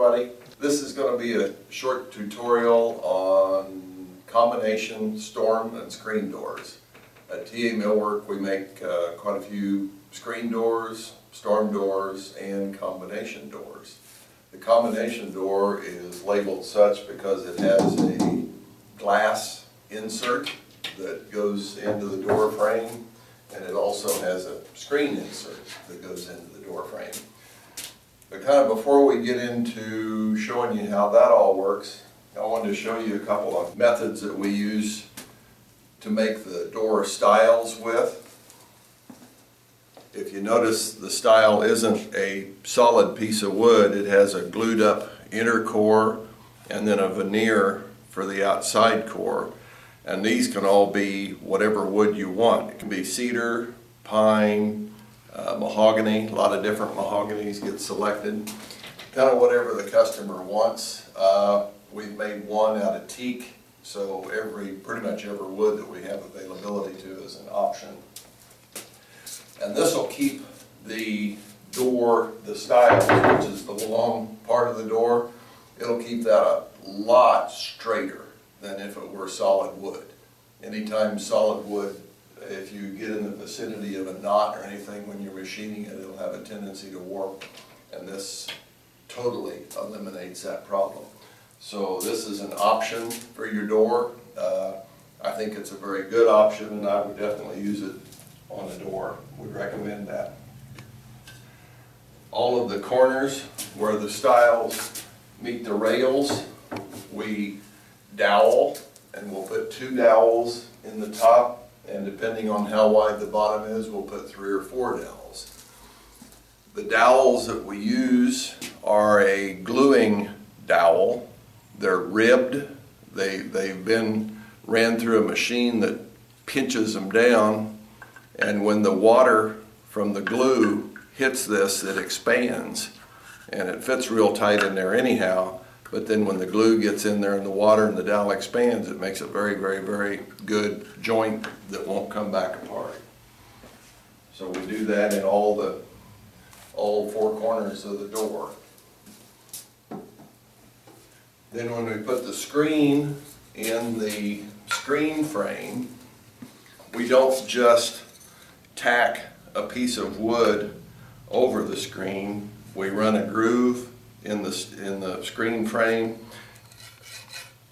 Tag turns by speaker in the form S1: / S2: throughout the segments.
S1: everybody. This is going to be a short tutorial on combination storm and screen doors. At TA Millwork we make quite a few screen doors, storm doors, and combination doors. The combination door is labeled such because it has a glass insert that goes into the door frame, and it also has a screen insert that goes into the door frame. But kind of before we get into showing you how that all works, I wanted to show you a couple of methods that we use to make the door stiles with. If you notice, the stile isn't a solid piece of wood. It has a glued up inner core and then a veneer for the outside core. And these can all be whatever wood you want. It can be cedar, pine, mahogany. A lot of different mahoganies get selected. Kind of whatever the customer wants. We've made one out of teak, so pretty much every wood that we have availability to is an option. And this will keep the door, the stiles, which is the long part of the door, it'll keep that a lot straighter than if it were solid wood. Anytime solid wood, if you get in the vicinity of a knot or anything when you're machining it, it'll have a tendency to warp, and this totally eliminates that problem. So this is an option for your door. I think it's a very good option, and I would definitely use it on a door. Would recommend that. All of the corners where the stiles meet the rails, we dowel, and we'll put 2 dowels in the top, and depending on how wide the bottom is, we'll put 3 or 4 dowels. The dowels that we use are a gluing dowel. They're ribbed. They've been ran through a machine that pinches them down, and when the water from the glue hits this, it expands, and it fits real tight in there anyhow. But then when the glue gets in there and the water and the dowel expands, it makes a very, very, very good joint that won't come back apart. So we do that in all 4 corners of the door. Then when we put the screen in the screen frame, we don't just tack a piece of wood over the screen. We run a groove in the screen frame,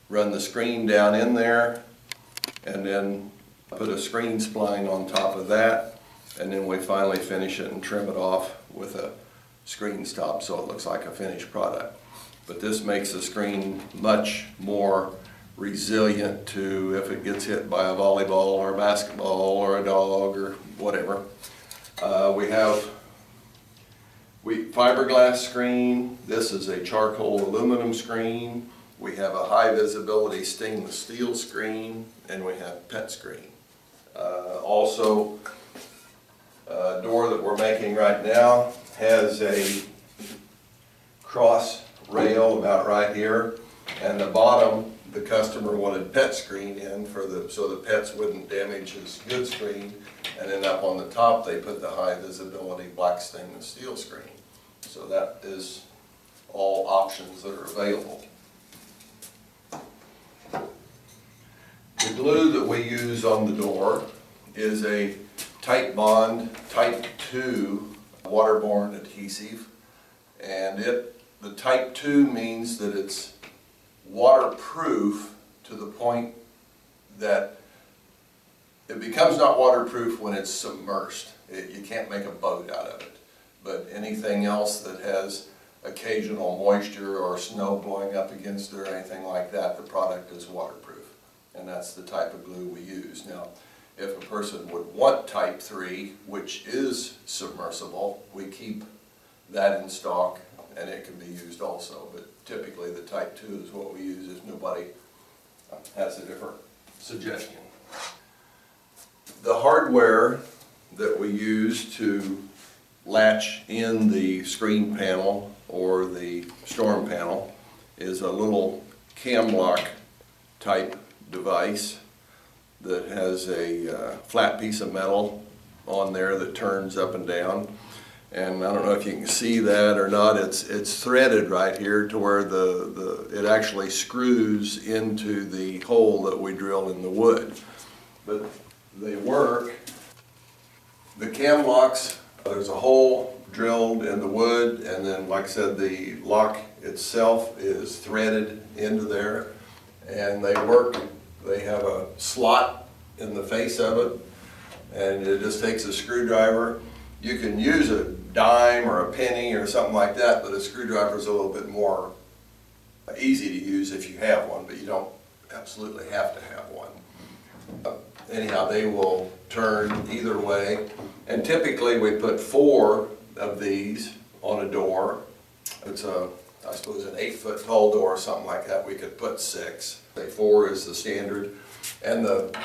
S1: run the screen down in there, and then put a screen spline on top of that, and then we finally finish it and trim it off with a screen stop so it looks like a finished product. But this makes the screen much more resilient to if it gets hit by a volleyball or a basketball or a dog or whatever. We fiberglass screen. This is a charcoal aluminum screen. We have a high visibility stainless steel screen, and we have pet screen. Also, a door that we're making right now has a cross rail about right here, and the bottom the customer wanted pet screen in so the pets wouldn't damage his good screen, and then up on the top they put the high visibility black stainless steel screen. So that is all options that are available. The glue that we use on the door is a Tight Bond Type 2 waterborne adhesive, and the Type 2 means that it's waterproof to the point that it becomes not waterproof when it's submerged. You can't make a boat out of it. But anything else that has occasional moisture or snow blowing up against it or anything like that, the product is waterproof. And that's the type of glue we use. Now, if a person would want Type 3, which is submersible, we keep that in stock, and it can be used also. But typically the Type 2 is what we use if nobody has a different suggestion. The hardware that we use to latch in the screen panel or the storm panel is a little cam lock type device that has a flat piece of metal on there that turns up and down. And I don't know if you can see that or not, it's threaded right here to where it actually screws into the hole that we drill in the wood. But they work. The cam locks, there's a hole drilled in the wood, and then, like I said, the lock itself is threaded into there, and they work. They have a slot in the face of it, and it just takes a screwdriver. You can use a dime or a penny or something like that, but a screwdriver is a little bit more easy to use if you have one, but you don't absolutely have to have one. Anyhow, they will turn either way, and typically we put 4 of these on a door. It's I suppose an 8-foot tall door or something like that. We could put 6. Say 4 is the standard, and the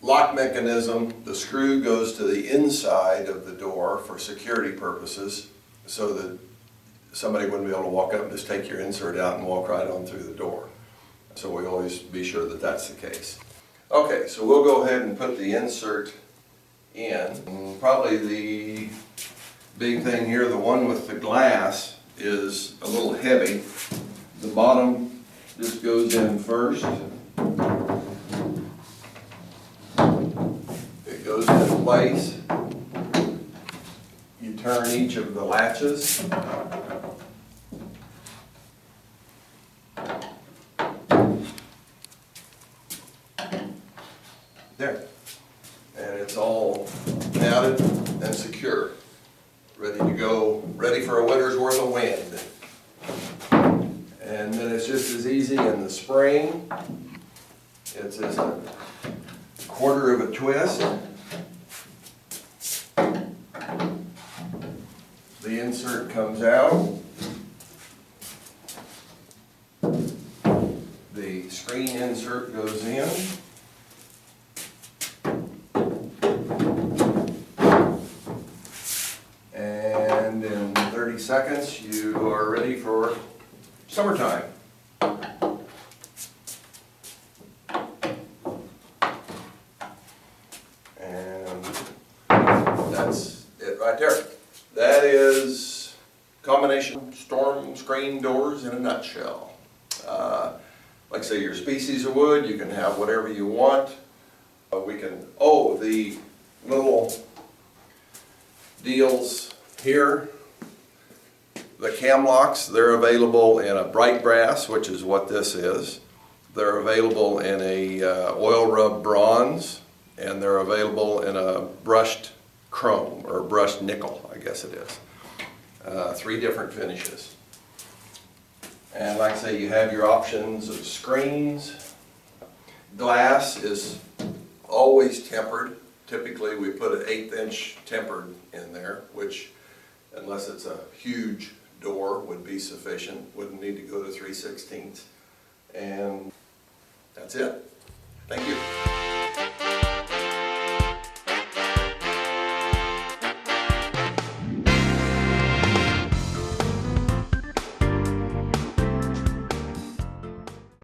S1: lock mechanism, the screw goes to the inside of the door for security purposes, so that somebody wouldn't be able to walk up and just take your insert out and walk right on through the door. So we always be sure that that's the case. Okay, so we'll go ahead and put the insert in. Probably the big thing here, the one with the glass, is a little heavy. The bottom just goes in first. It goes in place. You turn each of the latches. There. And it's all mounted and secure. Ready to go, ready for a winter's worth of wind. And then it's just as easy in the spring. It's just a 1/4 of a twist. The insert comes out. The screen insert goes in. And in 30 seconds, you are ready for summertime. And that's it right there. That is combination storm screen doors in a nutshell. Like I say, your species of wood, you can have whatever you want. The little deals here, the cam locks, they're available in a bright brass, which is what this is. They're available in a oil rub bronze, and they're available in a brushed chrome, or brushed nickel, I guess it is. 3 different finishes. And like I say, you have your options of screens. Glass is always tempered. Typically we put an 1/8 inch tempered in there, which, unless it's a huge door, would be sufficient. Wouldn't need to go to 3/16. And that's it. Thank you.